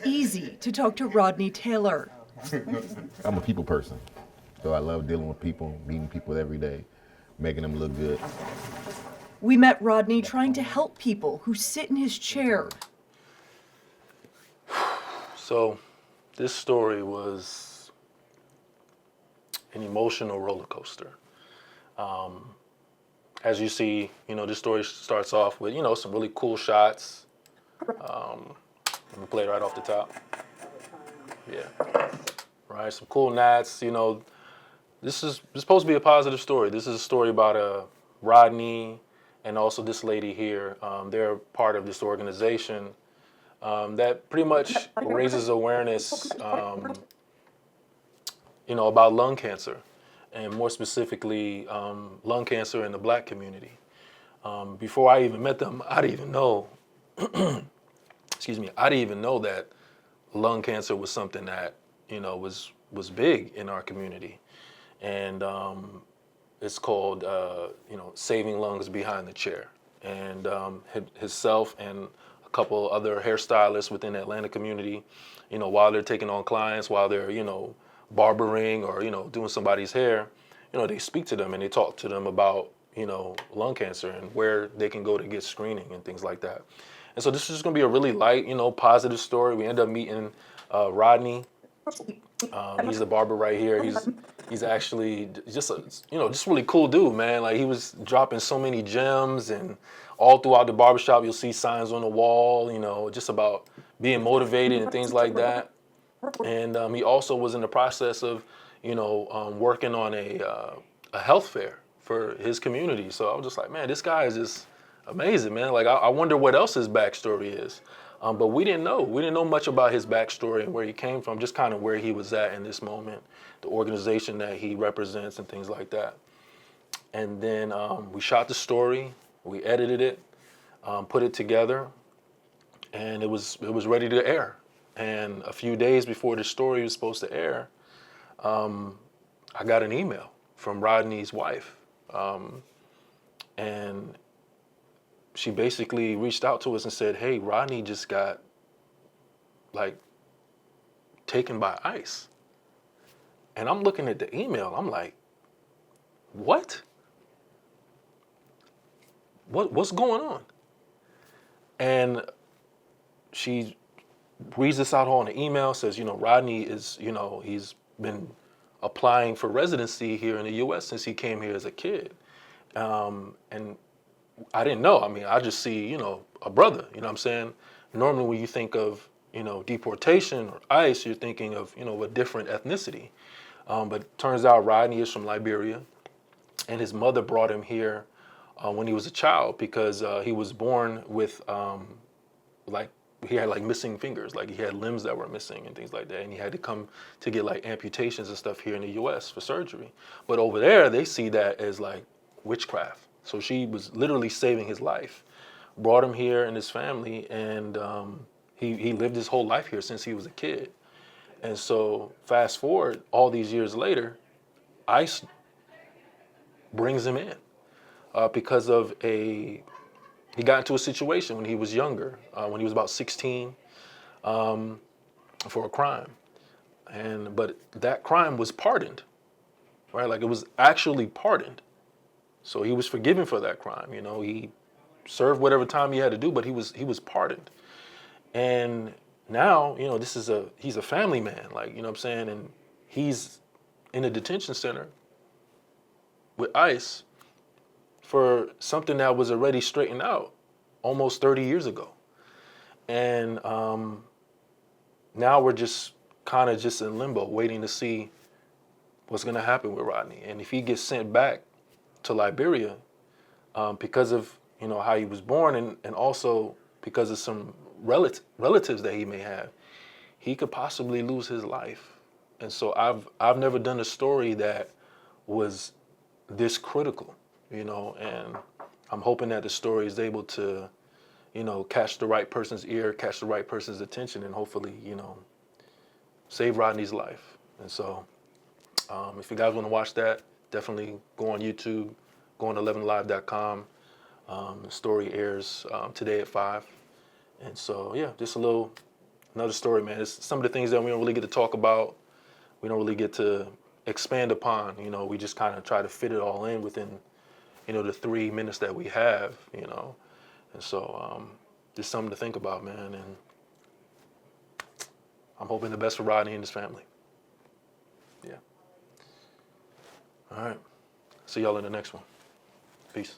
easy to talk to Rodney Taylor. I'm a people person, so I love dealing with people, meeting people every day, making them look good. We met Rodney trying to help people who sit in his chair. So this story was an emotional roller coaster. As you see, this story starts off with, some really cool shots. Let me play it right off the top. Yeah. Right, some cool nats. This is supposed to be a positive story. This is a story about Rodney and also this lady here. They're part of this organization that pretty much raises awareness, about lung cancer, and more specifically, lung cancer in the Black community. Before I even met them, I didn't even know. Excuse me. I didn't even know that lung cancer was something that was big in our community, and it's called Saving Lungs Behind the Chair. And himself and a couple other hairstylists within the Atlanta community, while they're taking on clients, while they're barbering or doing somebody's hair, they speak to them and they talk to them about lung cancer and where they can go to get screening and things like that. And so this is just gonna be a really light, positive story. We end up meeting Rodney. He's the barber right here. He's actually just just really cool dude, man. Like, he was dropping so many gems, and all throughout the barbershop you'll see signs on the wall, just about being motivated and things like that. And he also was in the process of, working on a health fair for his community. So I was just like, man, this guy is just amazing, man. Like, I wonder what else his backstory is. But we didn't know. We didn't know much about his backstory and where he came from, just kind of where he was at in this moment, the organization that he represents and things like that. And then we shot the story, we edited it, put it together, and it was ready to air. And a few days before the story was supposed to air, I got an email from Rodney's wife. And she basically reached out to us and said, hey, Rodney just got, taken by ICE. And I'm looking at the email, I'm like, what? What's going on? And she reads this out on the email, says, Rodney is, he's been applying for residency here in the U.S. since he came here as a kid. And I didn't know. I mean, I just see, a brother, you know what I'm saying? Normally when you think of, deportation or ICE, you're thinking of, a different ethnicity. But turns out Rodney is from Liberia, and his mother brought him here when he was a child because he was born with, he had missing fingers, he had limbs that were missing and things like that, and he had to come to get amputations and stuff here in the U.S. for surgery. But over there, they see that as witchcraft. So she was literally saving his life, brought him here and his family, and he lived his whole life here since he was a kid. And so fast forward all these years later, ICE brings him in because of he got into a situation when he was younger, when he was about 16, for a crime. But that crime was pardoned, right? It was actually pardoned. So he was forgiven for that crime. He served whatever time he had to do, but he was pardoned. And now, he's a family man, you know what I'm saying? And he's in a detention center with ICE for something that was already straightened out almost 30 years ago. And now we're just kind of just in limbo, waiting to see what's going to happen with Rodney. And if he gets sent back to Liberia, because of how he was born, and also because of some relatives that he may have, he could possibly lose his life. And so I've never done a story that was this critical, and I'm hoping that the story is able to, catch the right person's ear, catch the right person's attention, and hopefully, save Rodney's life. And so if you guys want to watch that, definitely go on YouTube, go on 11live.com. The story airs today at 5. And so, yeah, just a little another story, man. It's some of the things that we don't really get to talk about. We don't really get to expand upon. You know, we just kind of try to fit it all in within, you know, the 3 minutes that we have. You know, and so just something to think about, man. And I'm hoping the best for Rodney and his family. Yeah. All right. See y'all in the next one. Peace.